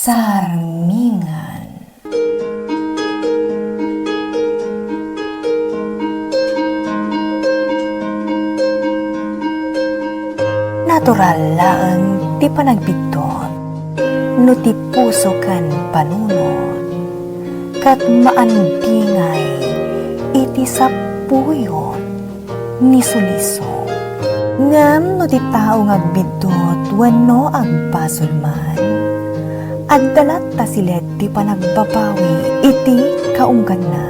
Sarmingan. Natural laeng ti panagbitot, no ti puso kan panunod, kat maandingay iti sapuyot ni suliso. Ngam no ti tao ngagbitot wenno agpasol man, agdalat ta silet ti panagbabawi iti kaunggan na,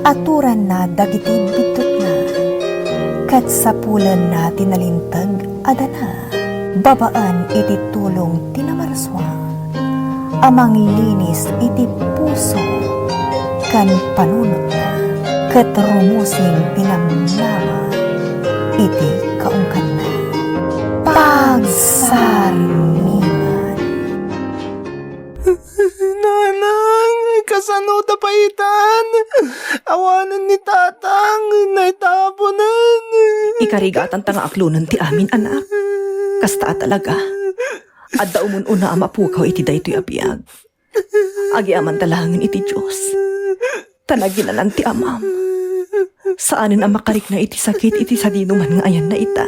aturan na dagiti bitot na, kat sapulan na tinalintag adana, babaan iti tulong tinamarswa, amang linis iti puso kan panunot na, kat rumusing tinamnama iti kaungkan na. Pagsarmingan. Nanang, kasano tapaitan? Awanan ni tatang, naitapunan. Ikarigatan ta nga aklunan ti amin, anak. Kasta talaga. Adda umun-una amapukaw iti daytoy abiyag. Agiaman talangin iti Diyos. Tanaginan ti amam. Saanin ang makarik na iti sakit iti sadinuman nga ayan na ita.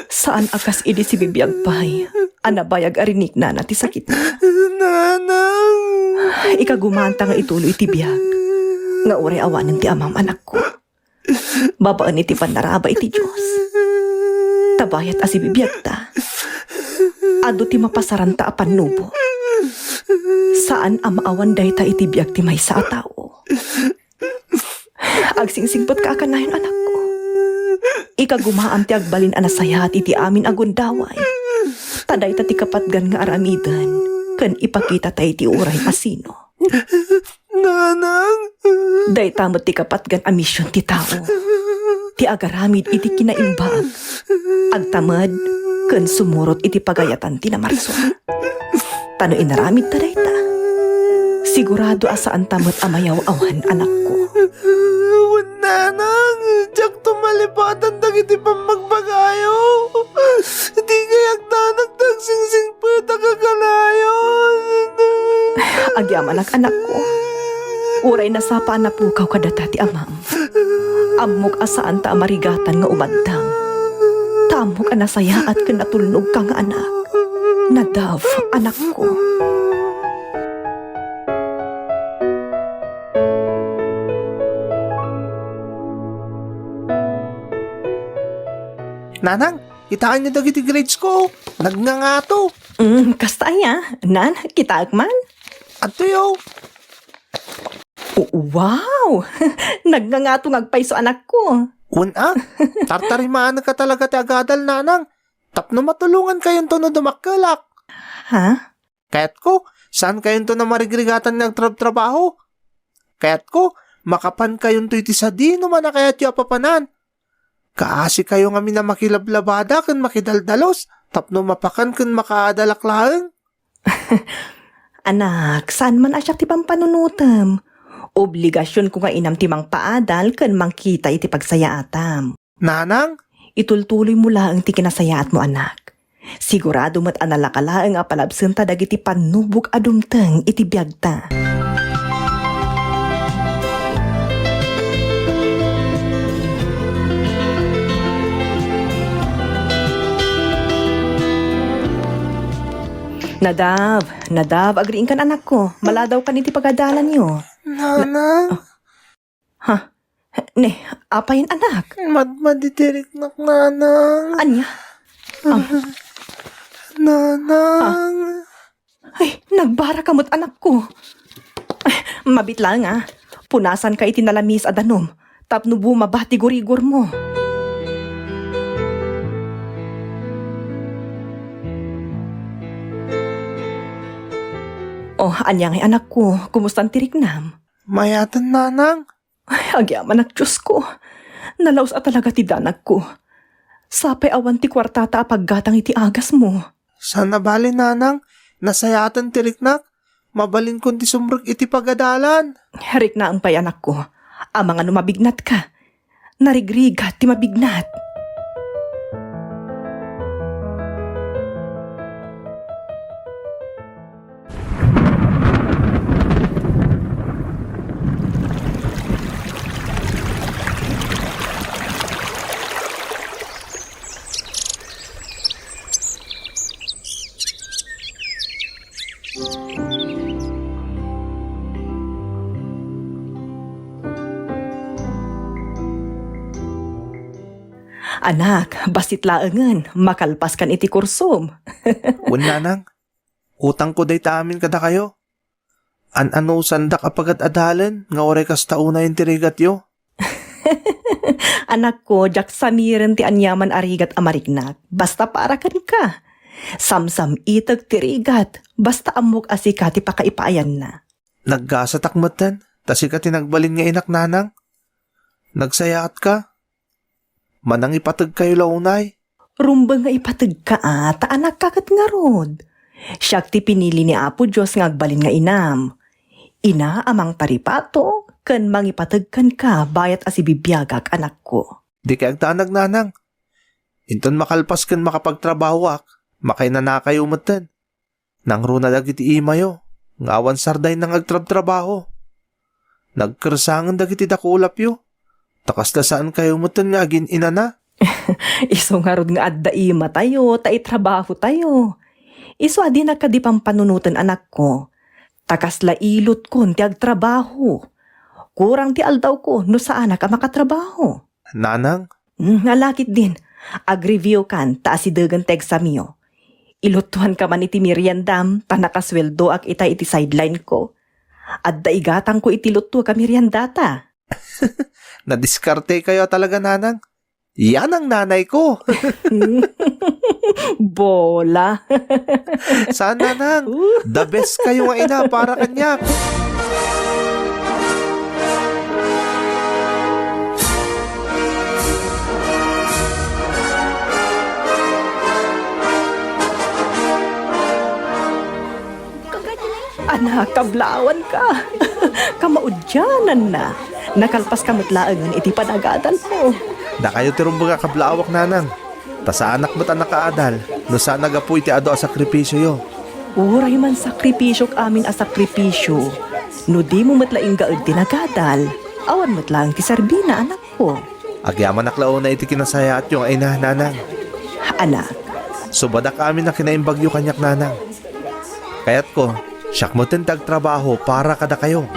Saan akas iti si bibiyag pay, anabayag arinik na ti sakit na. Nanang. Ikagumanta nga ituloy iti biyag. Nga uray awanan ti amam, anak ko. Babaan iti panaraba iti Diyos. Tabayat as ibibiyag ta. Ado ti mapasaranta apan nubo. Saan ang maawan day ta iti biyag ti may sa tao. Agsingsingpot ka akanayon, anak ko. Ikagumaan ti agbalin anasayat iti amin agundaway. Taday ta ti kapatgan nga aramidan, kan ipakita tay ti uray asino. Nanang. Day tamot ti kapatgan a misyon ti tao. Ti agaramid iti kinaimbag. Agtamad, kan sumurot iti pagayatan ti namarso. Tano inaramid ta day ta. Sigurado asaan tamot amayaw awan, anak ko. Nanang, jak tumalipatan dagiti pamagbagayo. Di kayak tanag singsing pa tagakalayon. Agyaman anak ko. Uray na sapa na pukaw kadata ti amam. Amok asaan ta amarigatan nga umandang. Tamok anasaya at kanatulnog ka nga anak. Nadav, anak ko. Nanang, kitaan niyo dagiti grades ko. Nagngangato. Kasta ya, nan, kita man. Ato yo. Wow! Nagngangato ngagpay so anak ko. Una, tartarimaan ka talaga ti agadal, nanang. Tapno matulungan kayong to no dumakalak. Ha? Kaya't ko, saan kayong to na marigrigatan ng trabaho? Kaya't ko, makapan kayong to iti sadino man na kaya't yung apapanan. Kaasi kayo nga na makilablabada kan makidaldalos, tapno mapakan kan makaadalaklaang. Anak, saan man asyak ti pampanunutam? Obligasyon ko nga inam ti mang paadal kan mangkita iti pagsayaatam. Nanang? Itultuloy mo lang ti kinasayaat mo, anak. Sigurado mat analakala ang apalabsan ta dagiti panubog adumteng iti biyagta. Nadav, agriin kan anak ko. Maladaw kan iti pagadalan niyo. Nanang? Ha? Ne, apayin anak? Maditirik na, nanang. Anya? Nanang. Ay, nagbara kamot anak ko. Ay, mabit lang Punasan ka iti nalamis adanom. Tapno bumaba ti gurigor mo. Oh, anyang anak ko, kumustan tiriknam? Mayatan, nanang. Ay, agyaman at Diyos ko. Nalaos at talaga ti danag ko. Sapay awan ti kwartata apaggatang iti agas mo. Sana bali, nanang. Nasayatan tiriknak. Mabalin kundi sumrug iti pagadalan. Harik na ang pay anak ko. Amang ano mabignat ka. Narigrigat ti mabignat. Anak, basit laengan, makalpas kan iti kursom. Wen nanang, utang ko day amin kada kayo. Ano sandak apagat adalan, nga oray kas tauna yung tirigat yo. Anak ko, jak samiren ti anyaman arigat amarignak, basta para kan ka. Samsam itag tirigat, basta amok asika ti pakaipayan na. Naggasa takmatan, tasi ka tinagbalin nga inak nanang. Nagsayaat ka. Manang ipatag kayo launay. Rumba nga ipatag ka ta anak kakat nga rod. Siyak ti pinili ni Apo Diyos nga agbalin nga inam. Ina amang paripato, kan mangipatagkan ka bayat asibibiyagak anak ko. Di kay agtanag nanang. Inton makalpas kan makapagtrabawak, makay nanakay umatan. Nang runa dagiti imayo, ngawan sarday nang agtrab-trabaho. Nagkersangan dagiti dakulap yo. Takas na saan kayo umatan nga agin ina na? Iso nga rod nga adda ima tayo, trabaho tayo. Iso adi nakadipang panunutan anak ko. Takas la ilot ko ti agtrabaho. Kurang ti aldaw ko no sa anak ka makatrabaho. Nanang, Ngalakit din. Ag-review kan ta asidagan teg sa miyo. Ilutuhan ka man iti meriendam ta nakasweldo ak ita iti sideline ko. At daigatang ko iti luto ka meriendata. nadiskarte kayo talaga nanang. Yan ang nanay ko. Bola. Saan nanang? The best kayo nga ina para kanya. Anak, kablawan ka. Kamaudyanan na. Nakalpas kamatlaangan iti panagadal mo. Na kayo tirumbaga kablawak nanang. Ta sa anak mo't anak kaadal, no sa nagapuy ti ado a sakripisyo yo. Uray man sakripisyo amin a sakripisyo. No di mo matlaing gaad tinagadal. Awan matlaang ti sarbina anak ko. Agyaman naklao na iti kinasaya at yung ina nanang. Anak, Subadak amin na kinaimbagyo kanyak nanang. Kayat ko, siyak mo tintag trabaho para kada kayo.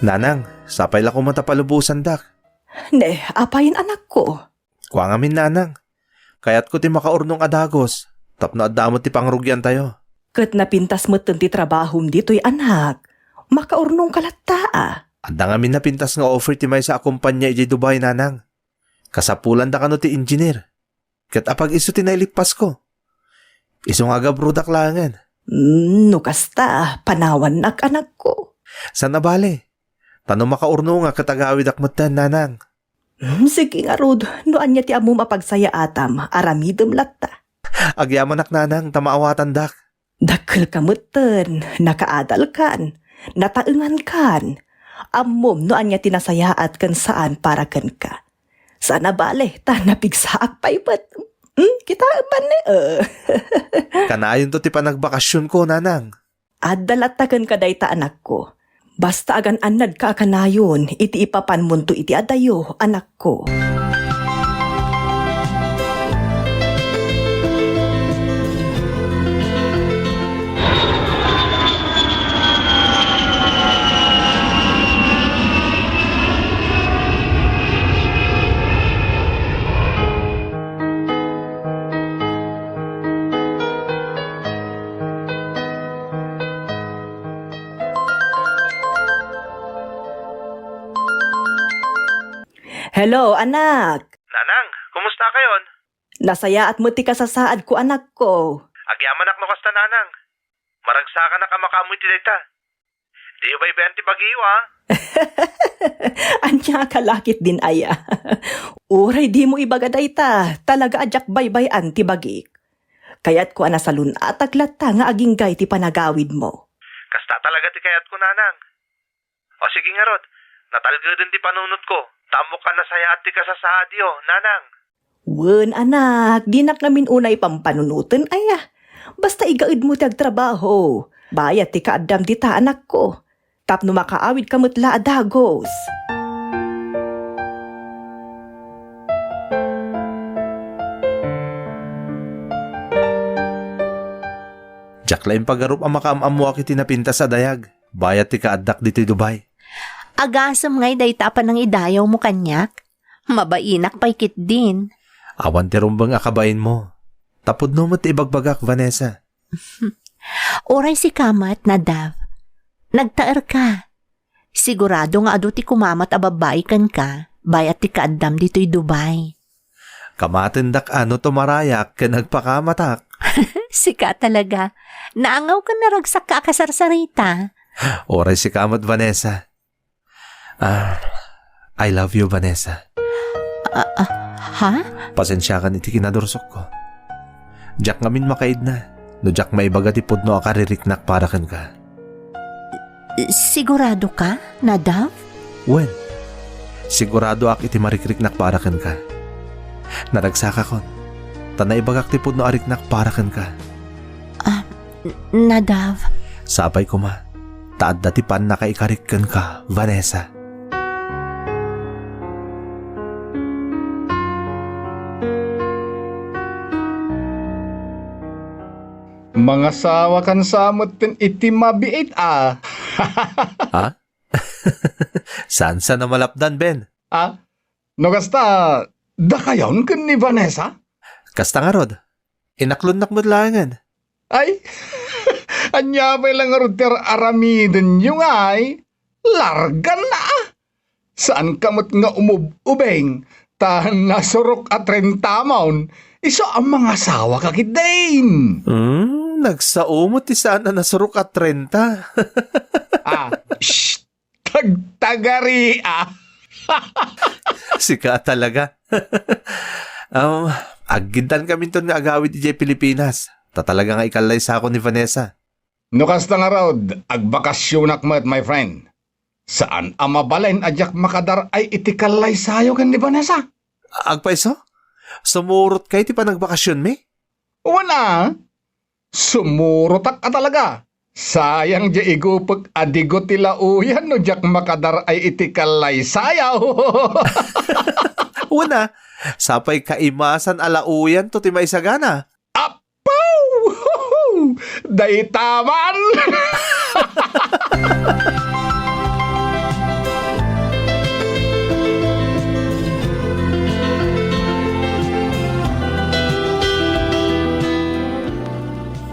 Nanang, sapay la ko matapalubusan dak. ne, apayin anak ko. Kuwang amin nanang. Kayat ko ti makaurnong adagos. Tapno adamot ti pangrugyan tayo. Kat napintas mo ti trabahom dito'y anak. Makaurnong kalataa. Adang amin na pintas nga offer ti may sa akumpanya iji Dubai nanang. Kasapulan da kano ti engineer. Kat apag iso ti nailipas ko. Iso nga gabrudak langan. No kasta, panawan nak anak ko. San nabali? Tano makaurno nga katagawid akmatan nanang. Sige nga Rod, noan niya ti amo mapagsaya atam, aramidem latta. Agyaman nak nanang tamaawatan dak. Dakkel kamutan, nakaadal kan, nataengan kan. Amom noan niya tinasayaat kan saan para kan ka. Sana bale, ta napigsaak paibat. Kita man Kanayon to ti panagbakasyon ko nanang. Adalatakan ka day ta anak ko. Basta agan anad ka kanayon, iti ipapan munto iti adayo, anak ko. Hello, anak. Nanang, kumusta kayon? Nasaya at muti ka sa saad ko, anak ko. Agyaman nak no kasta nanang. Maragsakan na ka makaamoy ti dayta. Di ba ibenti bagiyo ha? Anya kalakit din aya. Uray di mo ibagaday ta, talaga adyak baybay ti bagik. Kayat ko anasalun at aglata nga aging gay ti panagawid mo. Kasta talaga ti kayat ko nanang. O sige nga Rod, natalga din ti panunot ko. Tamo ka na saya at ti kasasadyo, nanang. Wen anak, di nak namin unay pampanunutan aya. Basta igaid mo ti agtrabaho. Bayat ti kaadam di ta anak ko. Tapno makaawid kamutla adagos. Jack laing pagarup ang makaamamuak iti napinta sa dayag. Bayat ti kaaddak dito Dubai. Agasam nga'y dayta pa ng idayaw mo kanyak. Mabainak paikit din. Awan ti rumbang akabain mo. Tapod no mo ti ibagbagak, Vanessa. Oray si kamat na Dav. Nagtaer ka. Sigurado nga ado ti kumamat ababay kan ka. Bayat ti kaaddam dito'y Dubai. Kamatindak ano to marayak ka nagpakamatak. Sika talaga. Naangaw ka naragsak ka akasarsarita. Oray si kamat, Vanessa. I love you, Vanessa. Ha? Pasensya ka iti kinadursok ko. Jack ngamin makaid na. No Jack maibaga ti pudno akaririknak para kan ka. Sigurado ka, na Dav? When? Sigurado ak iti marikriknak para kan ka. Naragsaka kon. Tanay bagak ti pudno ariknak para kan ka. Na Dav? Sabay ko ma. Taad dati pan nakaikarik kan ka, Vanessa. Mga sawa kan samot pen iti mabiit Ha? Saan na malapdan, Ben? No kasta, da kayon kan ni Vanessa? Kasta nga rod. Inaklon nakmod langan. Ay, anya pa lang ruter aramiden yung ay, largan na. Saan kamot nga umububeng, tahan nasurok at rentamaon, iso ang mga sawa kakidain. Nagsaumot ti saan na nasurok at 30. Shh, tagtagari Sika talaga. Agintan kami to nga agawid di Pilipinas. Tatalaga nga ikalay sa ako ni Vanessa. No kasta nga raod, agbakasyonak mo at my friend. Saan ang mabalain adyak makadar ay itikalay sayo kan ni Vanessa? Agpaiso? Sumurot kay ti pa nagbakasyon mi? Wala. Sumurotak ka talaga. Sayang di igupag adigo tila uyan no jak makadar ay itikalay sayaw. Una, sapay kaimasan alauyan to ti maisagana. Apaw! Daitaman!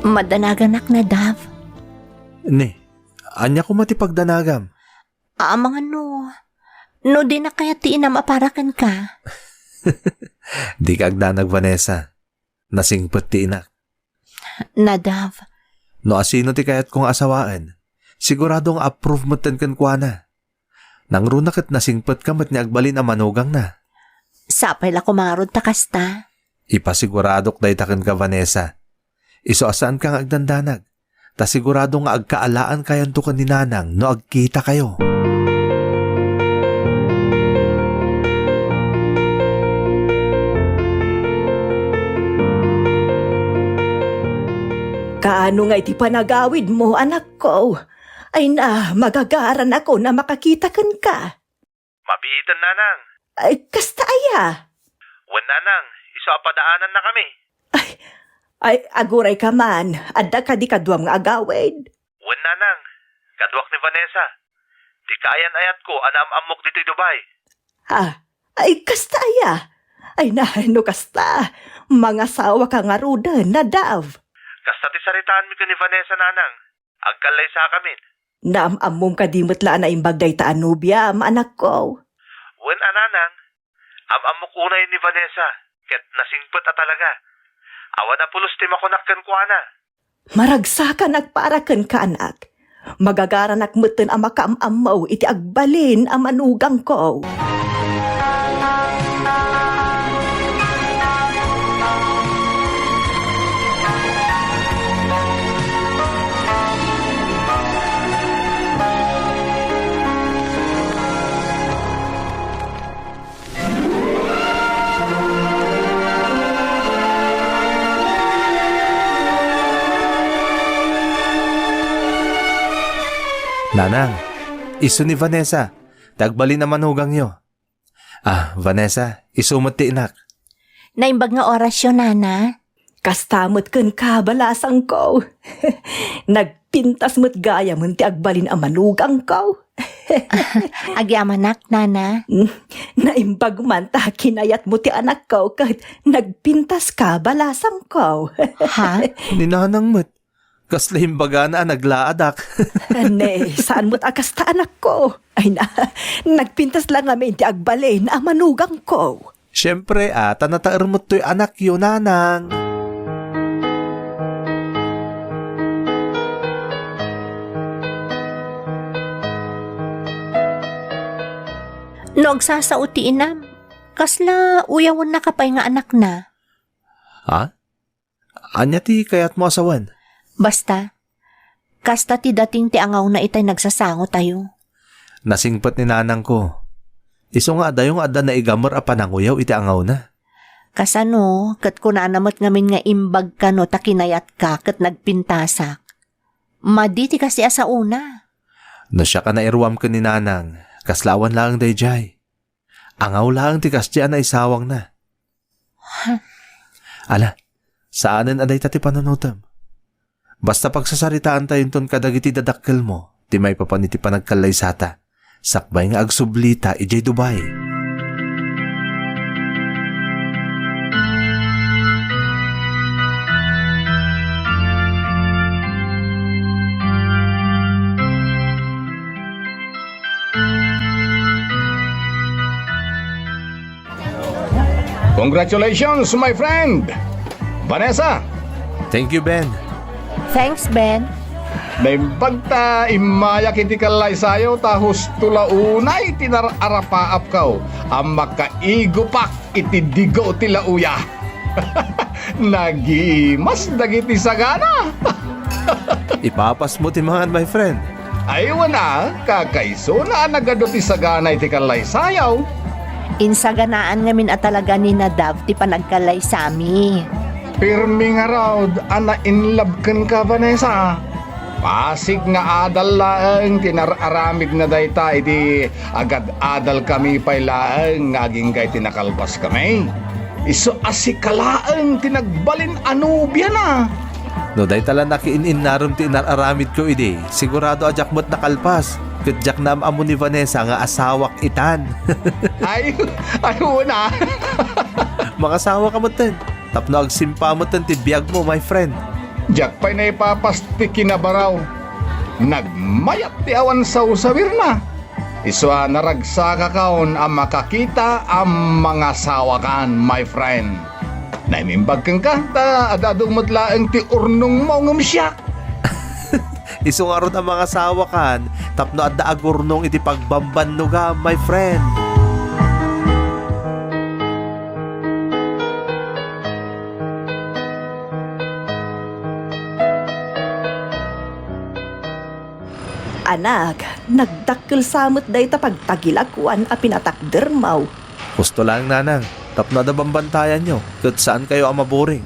Madanaganak na Dav. Ne, anya ko matipagdanagam. Mga no di na kaya ti inamaparakan ka. Di ka agdanag, Vanessa. Nasingpot ti inak. Na Dav. No asino ti kayat kong asawaan. Siguradong approve mo ten kan kwa na. Nang runak at nasingpot ka mat ni agbalin ang manugang na. Sapay la kumarod ta kasta. Ipasiguradok day taken ka, Vanessa. Iso asaan kang agdandanag. Ta sigurado nga agkaalaan kayan to kan ni nanang no agkita kayo. Kaano nga iti panagawid mo, anak ko? Ay na, magagaran ako na makakita ka. Mabihitan, nanang. Ay, kasta aya. Wan, nanang. Iso apadaanan na kami. Ay, aguray ka man. Adda ka di kadwam nga agawid. Wan, nanang. Kadwak ni Vanessa. Di kaayan ayat ko anam-amok dito Dubai. Ay, kasta aya. Ay na, no kasta. Mga sawa ka nga ruda na Dav. Kasta ti saritaan mi ko ni Vanessa, nanang. Agkalay sa kamin. Naamamom ka di matla na imbagday ta anubya, anak ko. Wan, nanang. Amamok unay ni Vanessa. Ket nasingpot a talaga. Awa na pulos ti makunakkan ko, ana. Maragsakan agparakan ka, anak. Magagaran akmutin ang makaamamaw iti agbalin ang manugang ko. Nanang, iso ni Vanessa. Tagbali naman hugang nyo. Vanessa, isumot ti inak. Naimbag nga orasyon, nana. Kastamot kan kabalasang ko. Nagpintas mo't gaya mo ti agbalin ang manugang ko. Agyamanak, nana. Naimbag man ta kinayat mo ti anak ko kat nagpintas ka balasang ko. Ha? Ninanang mo't. Kaslahim baga na naglaadak. Ne, saan mo't akas ta anak ko? Ay na, nagpintas lang namin ti agbalin ang manugang ko. Siyempre, tanataar mo to'y anak yun, nanang. Nagsasauti inam. Kasla uyawon na kapay nga anak na. Ha? Anya ti kayat mo asawan? Basta, kasta ti dating ti angaw na itay nagsasango tayo. Nasingpat ni nanang ko. Iso nga adayong ada na igamar a pananguyaw iti angaw na. Kasano, kat kunanamot ngamin nga imbag ka no takinayat ka kat nagpintasak. Maditi kasi asa una. No siya ka na irwam ka ni nanang, kaslawan lang day jay. Angaw lang ti kasya na isawang na. Ala, saanan aday tati panunutam? Basta pagsasaritaan tayo ton kadagiti dadakkel mo, ti may papaniti panagkalaysata. Sakbay nga agsublita ijay Dubai. Congratulations, my friend! Vanessa, Thank you, Ben. Thanks, Ben. naimbagta imaya kiti kalay sayo tahos tulaunay tinararapaap kaw ang makaigupak iti digo ti lauya. Nagimas dagiti sagana. Ipapas mo timangan, my friend. Aywan na, kakaiso na nagado ti sagana iti kalay sayaw. Insaganaan ngamin at talaga ni Nadav ti panagkalay sami. Pirmi nga raw, ana in love kan ka, Vanessa. Pasig nga adal laeng tinararamid na dayta iti agad adal kami pay laeng ngaging kay tinakalpas kami. Iso asikalaeng tinagbalin anubya na. No, day tala nakiinin narum ti inararamid ko ide. Sigurado ajak mo't nakalpas. Kadjak na amo ni Vanessa nga asawak itan. Ay una. Makasawa ka mo ten. Tapno agsimpa mo ten ti biyag mo, my friend. Jack pa'y na ipapasti kinabaraw. Nagmayat ti awan sa usawir na. Iswa naragsaka kaon ang makakita ang mga sawakan, my friend. Naimimbag kang ka, ta adadong matlaang ti urnong mo ngumsyak. Iso nga ron ang mga sawakan. Tapno adda agurnong iti pagbambannuga, my friend. Anak, nagdakkel samot day ta pagtagilakwan a pinatakdermaw. Gusto lang, nanang. Tapno adda bambantayan nyo. Kat saan kayo ang maboring?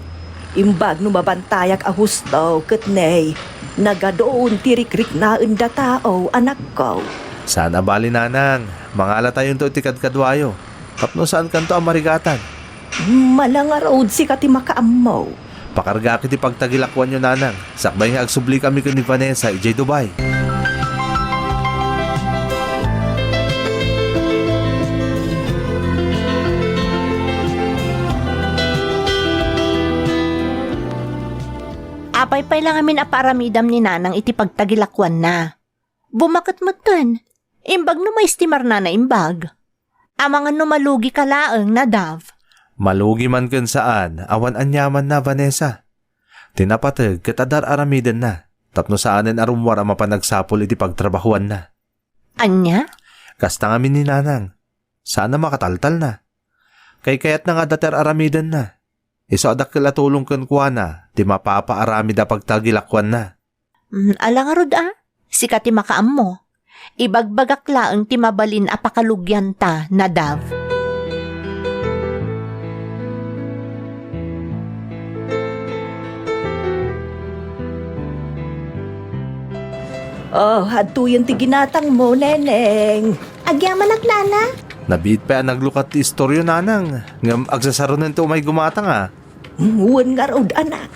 Imbag no mabantayak a husto ket nay. Nagadoon tirikrik na enda tao anak ko. Sana bali, nanang. Mangala tayo to itikadkadwayo. Tapno saan kanto ang marigatan? Malanga road si kati makaammaw. Pakarga kiti pagtagilakwan nyo, nanang. Sakbay nga agsubli kami ni Vanessa ijay Dubai. Apay-pay lang amin aparamidam ni nanang iti pagtagilakwan na. Bumakat mo ten. Imbag no may istimar na imbag. Amangan no malugi ka laeng, Nadav. Malugi man kun saan, awan anyaman na, Vanessa. Tinapatag katadar aramiden na. Tapno saanen arumwar ang mapanagsapol iti pagtrabahuan na. Anya? Kasta nga ni nanang. Sana makataltal na. Kayat na nga dater aramiden na. Iso adak kilatulong kun kuha na, di mapapaaramid a pagtagilakwan na. Alangarod si kati makaam mo. Ibagbagak laeng ti mabalin a pakalugyan ta, Nadav. Oh, hatuyan ti ginatang mo, neneng. Agyaman at nana. Nabit pa ang naglukat ti istoryo, nanang. Ngam agsasarunan to may gumatang . Muwan nga raw, anak.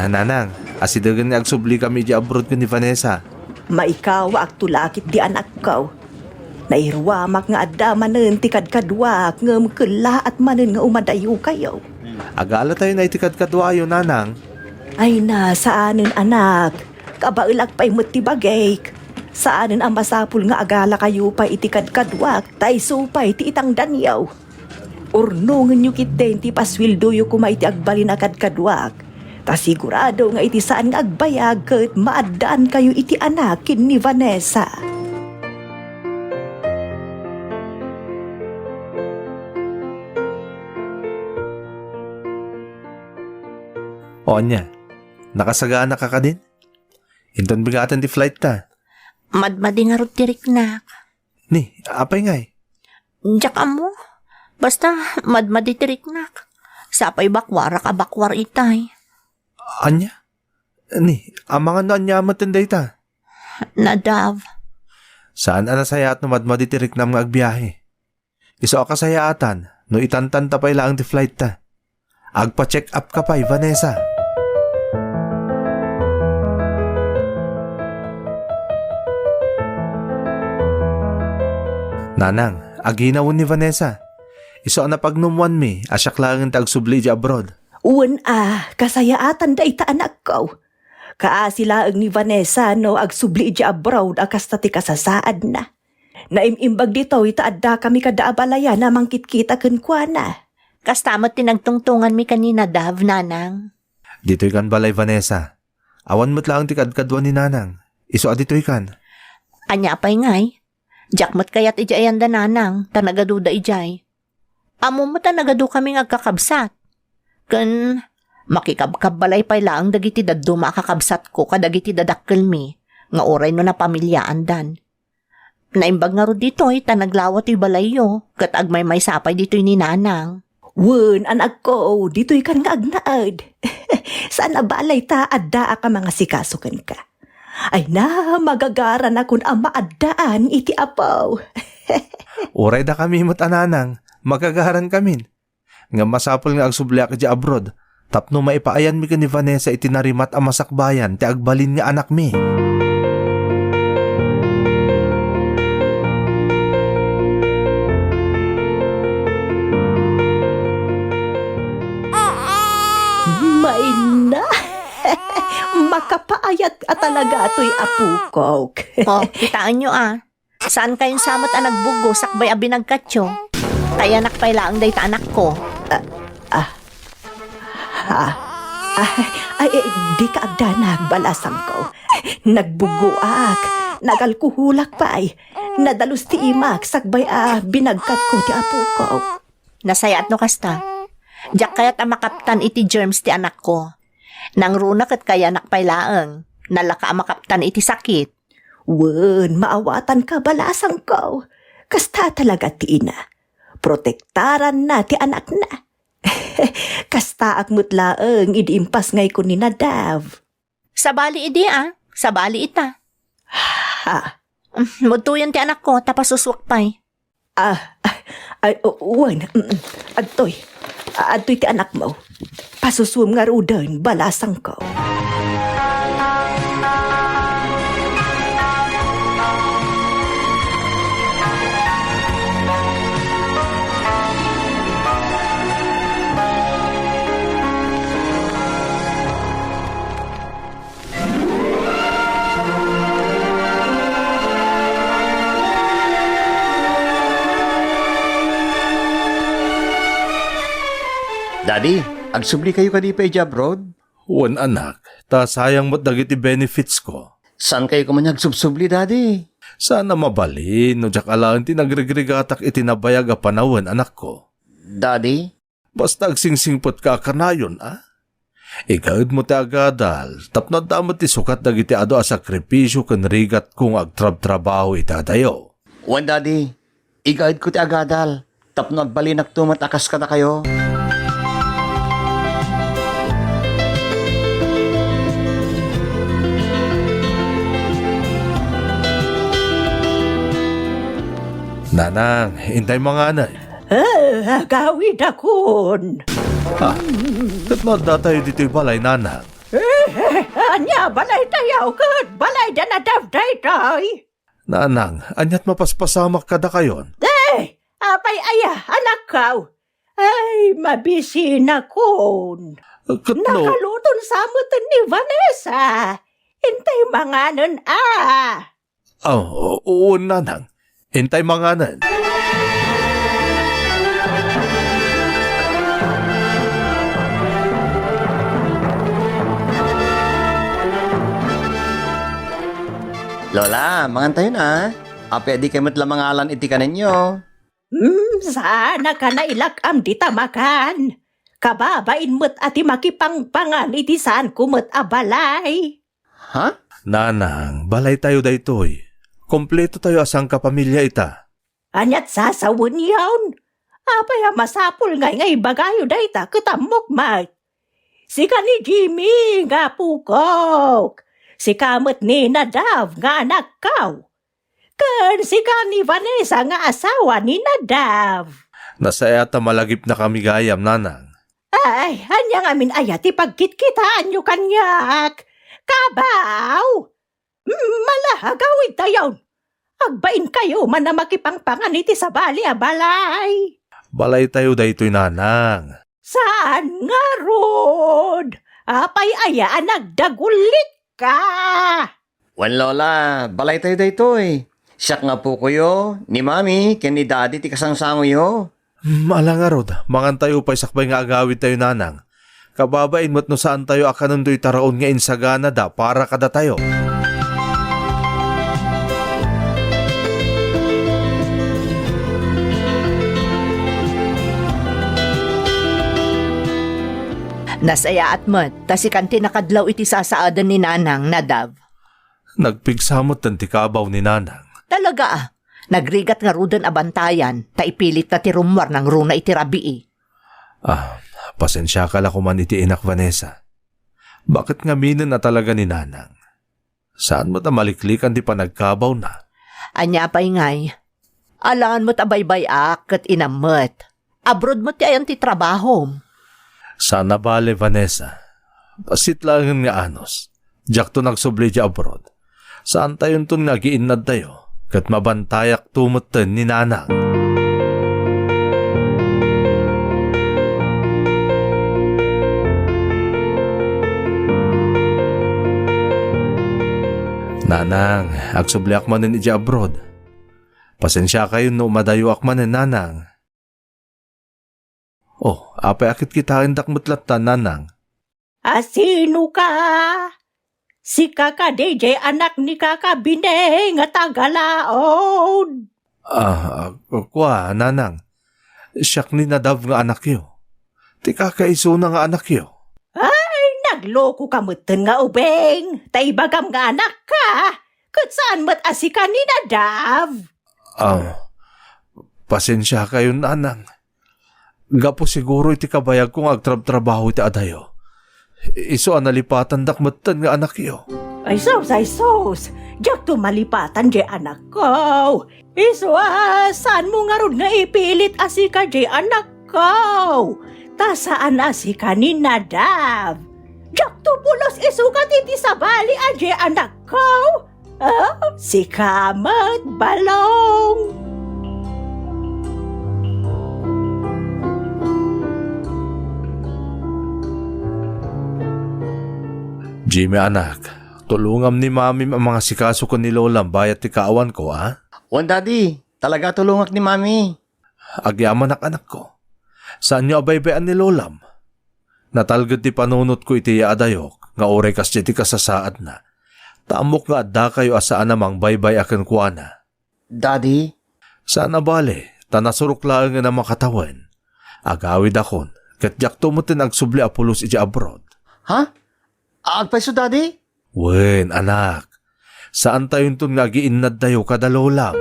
Nanang, asidagan nga agsubli kami di abroad ko ni Vanessa. Maikawa ak tulakit di anak ko. Nairwamak nga adda manen tikad kadwak nga mukela at manen nga umadayo kayo. Agala tayo na itikad kadwayo, Nanang. Ay na, saanin anak? Kabailak pa'y matibagay. Saanin ang masapul nga agala kayo pa itikad kadwak, tay supay ti itang danyaw. Urnungan nyo kiten ti paswildo yu kumay ti agbalin akad kadwak. Ta sigurado nga iti saan nga agbayag kat maadaan kayo iti anakin ni Vanessa. O anya, nakasagaan na ka din? Inton bigatan di flight ta. Madmadi nga rod tiriknak. Ni, apay ngay. Diyak mo. Basta madmadi tiriknak. Sapay bakwara ka bakwar itay. Anya? Ni, ang mga naanyamat tinday ta. Nadav. Saan anasayat no madmaditirik na mga agbiyahe? Iso akasayaatan, no itantan ta pa'y lang di flight ta. Agpa-check up ka pa'y, Vanessa. Nanang, aginawon ni Vanessa. Iso na pagnumuan mi, asyak lang ang tagsubli di abroad. Uwan kasayaatan da ita anak ko. Kaasilaang ni Vanessa no agsubli di abroad akas ti kasasaad na. Naimimbag dito itaadda kami kada abalaya na mangkitkita kenkwana. Kastamot tinagtungtungan mi kanina, Dav, nanang. Dito'y kan balay, Vanessa. Awan mo't lang tikadkadwa ni Nanang. Iso adito'y kan. Anya pa'y ngay. Jakmat kayat ijayan da nanang, tanagaduda ijay. Amo mo tanagadu kami ngagkakabsat. Kan makikabkabbalay pa'y laang dagiti daddo makakabsat ko kadagiti dadakkel mi, nga oray no na pamilyaan dan. Naimbag nga ro dito'y tanaglawat ito'y balayo, kat agmay may sapay dito'y ni nanang. Wen, anak ko, dito'y kan nga agnaad. Saan abalay ta adda ka mga sikasukan ka? Ay na, magagara na kun ang maaddaan iti apaw. Uray da kami mo't ananang. Magagaran kamin. Nga masapol nga agsubliak di abroad. Tapno maipaayan mi ka ni Vanessa itinarimat ang masakbayan ti agbalin nga anak mi. May na. Makapaayat ka talaga ito'y apukok. Kitaan nyo Saan kayong samot nagbugo sakbay abinagkatyo? Kaya nakpailaang day ta anak ko. Di ka agda nagbalasang ko. Nagbuguak, nagalkuhulak pa'y. Nadalus ti imak, sakbay binagkat ko ti apukok. Nasayaat no kasta. Diyak kaya't makaptan iti germs ti anak ko. Nang runak at kaya nakpailaang. Nalaka makaptan iti sakit. Wen, maawatan ka balasang ko. Kasta talaga ti ina. Protektaran na ti anak na. Kasta akmutlaang idiimpas ngay ko ni Nadav. Sabali idi Sabali ita. Mutuyan ti anak ko tapos suswak pa'y. Wen, adtoy ti anak mo. Pasusum nga rudan balasang ko. Daddy, agsubli kayo kanipay di abroad? Wan anak, ta sayang mo't dagiti benefits ko. Saan kayo kumanyag subsubli, Daddy? Sana mabalin, no jak alaan ti nagregregatak itinabayag a panawan anak ko. Daddy? Basta agsingsingpot ka kanayon, Ikaw mo ti agadal, tapno damot ti sukat dagiti ado a sakripisyo kan rigat kung agtrab-trabaho itadayo. Wan, Daddy. Igaid ko ti agadal. Tapno agbalinak tumatakas ka na kayo. Nanang, hintay mga anay. Gawid akon. Ha? Kat na tayo dito'y balay, nanang. Anya, balay tayo, kat balay da na davday tayo. Nanang, anyat mapaspasamak kada kayon. Apay aya, anak kaw. Ay, mabisi na kon. Kat no, Nakaluton sa mutan ni Vanessa. Hintay manganon oo, nanang. Hintay manganan. Lola, mangantayo na. Ape di kayo matlamangalan iti ka ninyo. Sana ka na ilakam di tamakan. Kababain mo't ati makipangpangan iti saan kumot abalay. Ha? Nanang, balay tayo daytoy. Kompleto tayo asang kapamilya ita. Anyat sasawon yawn. Apay masapul ngay bagayo dayta ketamok mat. Sika ni Jimmy nga pukok. Sika mo't ni Nadav nga anak kaw. Kan sika ni Vanessa nga asawa ni Nadav. Nasaya ta malagip na kami gayam, nanang. Ay, anyang amin ayat ipagkitkitaan nyo kanyak. Kabaw! Malahagawid tayon. Agbain kayo man na makipangpangan iti sa bali balay. Balay tayo daytoy, nanang. Saan nga rod? Apay aya nagdagulit ka. Wan Lola, balay tayo daytoy. Siyak nga po kuyo, ni Mami, ken ni Daddy ti kasangsango yo. Malangarod, mangan tayo pa isakbay nga agawid tayo, nanang. Kababain mo't no saan tayo akanundoy taraon nga insagana da para kada tayo. Nasaya at mat, tasikan tinakadlaw iti sasaadan ni Nanang, Nadav. Nagpigsamot ng tikabaw ni nanang. Talaga nagrigat nga rudan abantayan, taipilit na ti rumwar ng runa iti rabii. Pasensya ka la kuman iti inak Vanessa. Bakit nga minin na talaga ni nanang? Saan mo ta maliklikan di pa nagkabaw na? Anya pa'y ngay, alaan mo't abaybay kat inamot. Abroad mo ti ayan ti trabaho. Sana bale, Vanessa. Pasit lang nga anos. Diyak to nagsubli di abroad. Saan tayon to nagiinad tayo? Kat mabantayak tumutin ni nanang. Nanang, agsubli akmanin iti abroad. Pasensya kayo no madayo akmanin, nanang. Oh, apay akit kita hindak mutlatan, nanang. Sino ka? Si Kaka DJ anak ni Kaka Bine nga tagalaon. Kwa, nanang. Siyak ni Nadav nga anak yo. Ti kakaiso na nga anak yo. Nagloko ka mutin nga ubeng. Taibagam nga anak ka. Kat saan mat asika ni Nadav? Pasensya kayo, nanang. Gapo siguro iti kabayag kong agtrab-trabaho iti adayo. Iso nalipatan dakmatan nga anak yo. Ay sos. Diyak to malipatan di anak ko. Iso saan mo nga ron nga ipilit asika di anak ko? Ta saan asika ni Nadav? Diyak to pulos isukat iti sa bali di anak ko. Si Kamat Balong. Jimmy, anak, tulungam ni mami ang mga sikaso ko ni Lola bayat ti kaawan ko, ha? Wan Daddy, talaga tulungak ni Mami. Agyaman anak ko. Saan niyo abaybayan ni Lolam? Natalgad ti panunot ko iti yaadayok, nga oray kas ti kasasaad na. Tamok nga adda kayo asaan namang baybay akin kuana. Daddy? Sana bale, tanasurok lang nga na makatawan. Agawid akon, katyak tumutin agsubli apulos iti abroad. Ha? Agpaiso, Daddy? Wen, anak. Saan tayon tun nga giinnad tayo kada Lolam?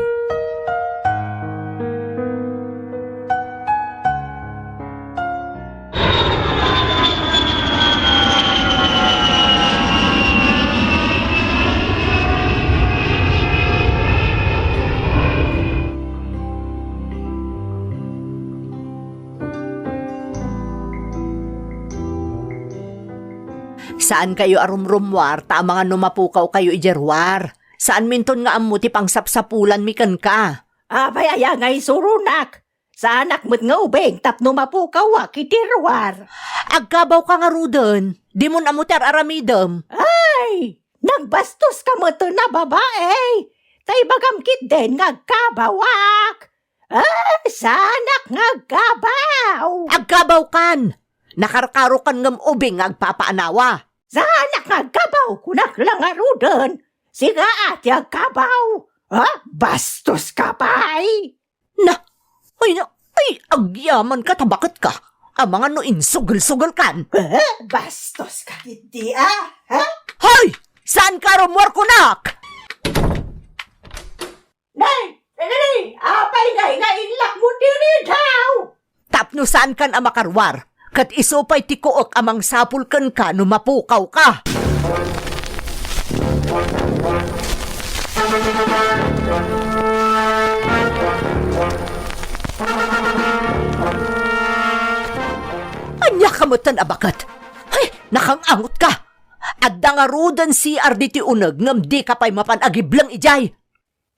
Saan kayo arumrumwar, ta mga numapukaw kayo ijerwar? Saan minton nga amuti pang sapsapulan mikan ka? Abay aya ngay surunak. Sa anak mo't nga ubeng tapno mapukaw kitirwar. Agkabaw ka nga ruden, di mo namuter aramidem. Ay, nagbastos ka mo to na babae. Tay bagamkit din nga kabawak. Ay, sa anak nga gabaw. Agkabaw kan! Nakarkaro kan ngam ubing agpapaanawa. Sa anak nga gabaw kunak lang nga ruden. Siga ati agkabaw. Ha? Bastos ka pa'y. Ay, agyaman ka, tabakat ka. Ang mga no insugal-sugal kan. Bastos ka hindi ah. Ha? Hoy! Saan ka rumwar kunak? Nay! Apay ngay nga inlak mo diri daw. Tapno saan kan amakarwar? Kat isopay tikuok amang sapul kan ka no mapukaw ka. Anya kamutan abakat. Ay, nakangangot ka. Adda nga rudan si Arditi unag ngam di ka pa'y mapanagiblang ijay.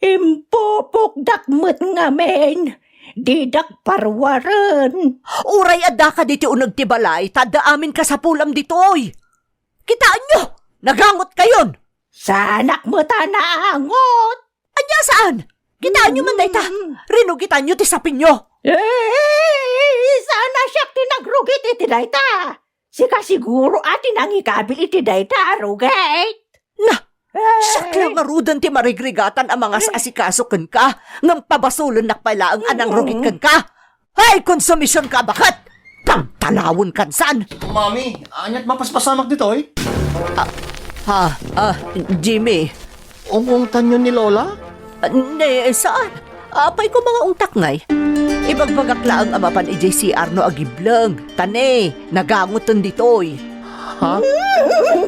Impopok dakmet nga men. Didak parwaran. Uray adda ka diti unag tibalay, tada amin ka sa pulam ditoy. Kitaan nyo, nagangot kayon. Sa anak mo ta naangot. Anya saan? Kitaan nyo man dayta. Rino kitaan nyo ti sapin nyo. Sana siya tinagrugit iti dayta. Sika siguro atin ang ikabil iti dayta, rugit. Siyak lang marudan ti marigrigatan ang mga saasikasukan ka, ngam pabasulon nakpala ang anang rugit kan ka. Hay, konsumisyon ka bakat! Pangtalawon kan san? Mami, anyat mapaspasamak dito eh. Jimmy. Ungungtan yun ni Lola? Saan? Apay ko mga ungtak ngay. Ibagbagakla ang amapan EJCR no agiblang. Tane, nagangutan ditoy. Ha?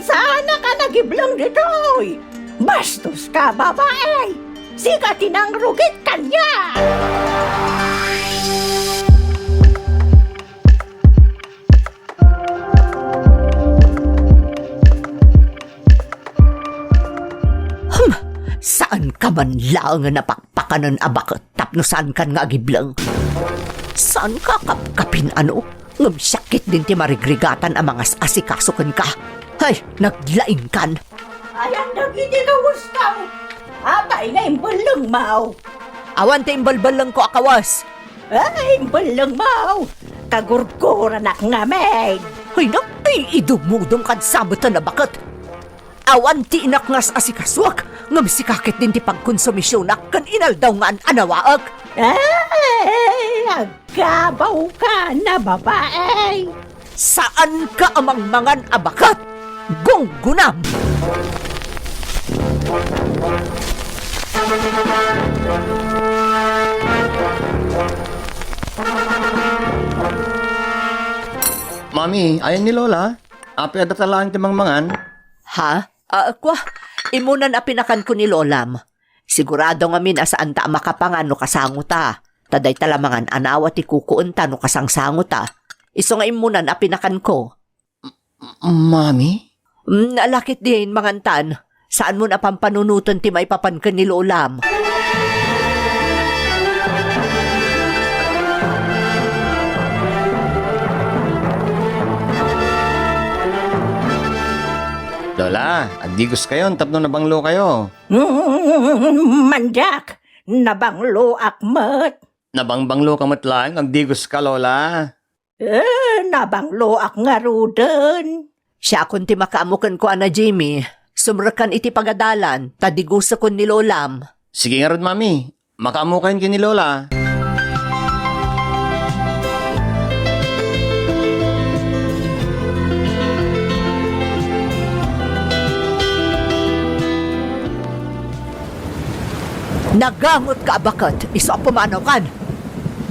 Sana ka nagiblang ditoy. Bastos ka, babae. Sika tinangrugit kanya. Saan ka man lang napakpakanan abakot tapno saan kan nga agiblang? Saan ka kapkapin ano? Ngam sakit din ti marigrigatan ang mga asikasukan ka. Hay, naglain kan. Ayan nagiti ka gustaw. Abay nga imbalang mau. Awan ti imbalbalang ko akawas. Ay, imbalang mau. Kagurgura nak nga men. Hay na, ay idumudong kan sabutan na bakit. Awan ti inak ngas asikaswak. Ngam sikakit din ti pagkonsumisyonak kan inal daw nga an anawaag. Ay, nagkabaw ka na babae. Saan ka amang mangan abakat? Gunggunam! Mami, ayan ni Lola. Api adatalaan ti mangmangan. Ha? Kwa, imunan a pinakan ko ni Lolam. Sigurado nga min asaan ta makapangan no kasango ta. Taday talamangan anawa ti kukuon ta no kasangsango ta. Iso nga imunan a pinakan ko. Mami? Nalakit din mangantan. Saan mo na pampanunutan ti maipapan ka ni Lolam? Lola, adigos kayo, tapno na banglo kayo. Mandak, nabanglo akmat. Nabangbanglo ka matlang, agdigos ka, Lola. Nabanglo ak nga ruden. Siya kun ti makaamukan ko ana Jimmy. Sumrakan iti pagadalan, tadigusa kun ni Lolam. Sige nga ron, Mami. Makaamukain ki ni Lola. Nagangot ka abakat, iso ang pumanaw kan.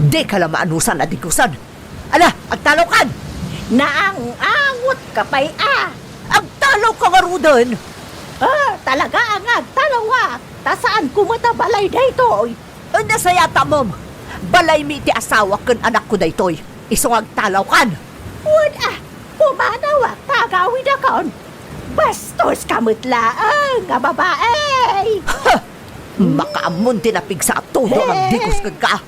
Di ka lang maanusan at digusan. Ala, agtalaw kan! Naang-angot ka pa'y Agtalaw ka nga rudon! Talaga ang agtalawa. Tasaan kumatabalay daytoy. Nasayata mom, balay mi ti asawa kan anak ko daytoy. Iso nga agtalaw kan. Pumanawa, tagawid akon. Nagbastos ka mutlaang nga babae! Makaamon tinapig sa atudo ng digos kag ka.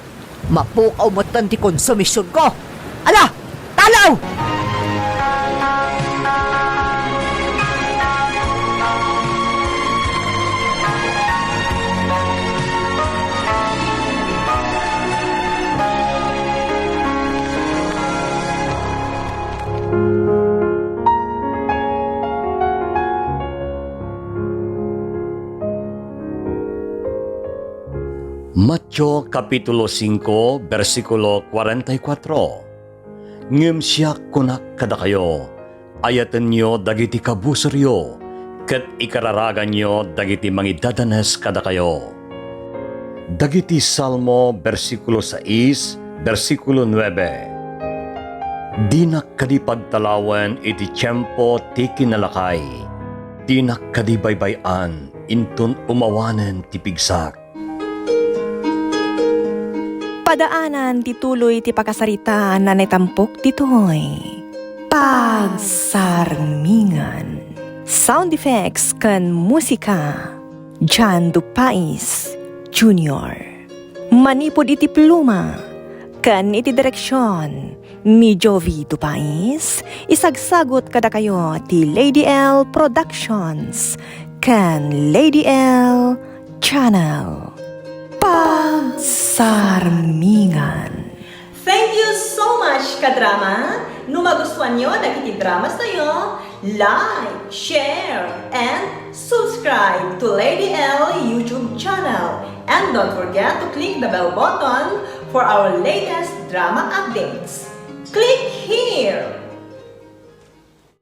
Mapukaw mo tan ti konsumisyon ko. Ala! Talaw! Matyo Kapitulo 5, versikulo 44. Ngem siya kunak kada kayo, ayatan nyo dagiti kabusoryo, ket ikararagan nyo dagiti mangidadanes kada kayo. Dagiti Salmo, versikulo 6, versikulo 9. Dinak kadi pagtalawan iti tiyempo ti kinalakay, dinak kadi baybayan, intun umawanen ti pigsak. Padaanan tituloy ti pakasarita na naitampok ditoy. Pagsarmingan. Sound effects kan musika. Jan Dupais Jr. Manipod iti pluma. Kan iti direksyon ni Jovi Dupais. Isagsagot kada kayo ti Lady L Productions. Kan Lady L Channel. Pagsarmingan. Thank you so much, kadrama! No magustuhan nyo dagiti dramas tayo, like, share, and subscribe to Lady L YouTube channel. And don't forget to click the bell button for our latest drama updates. Click here!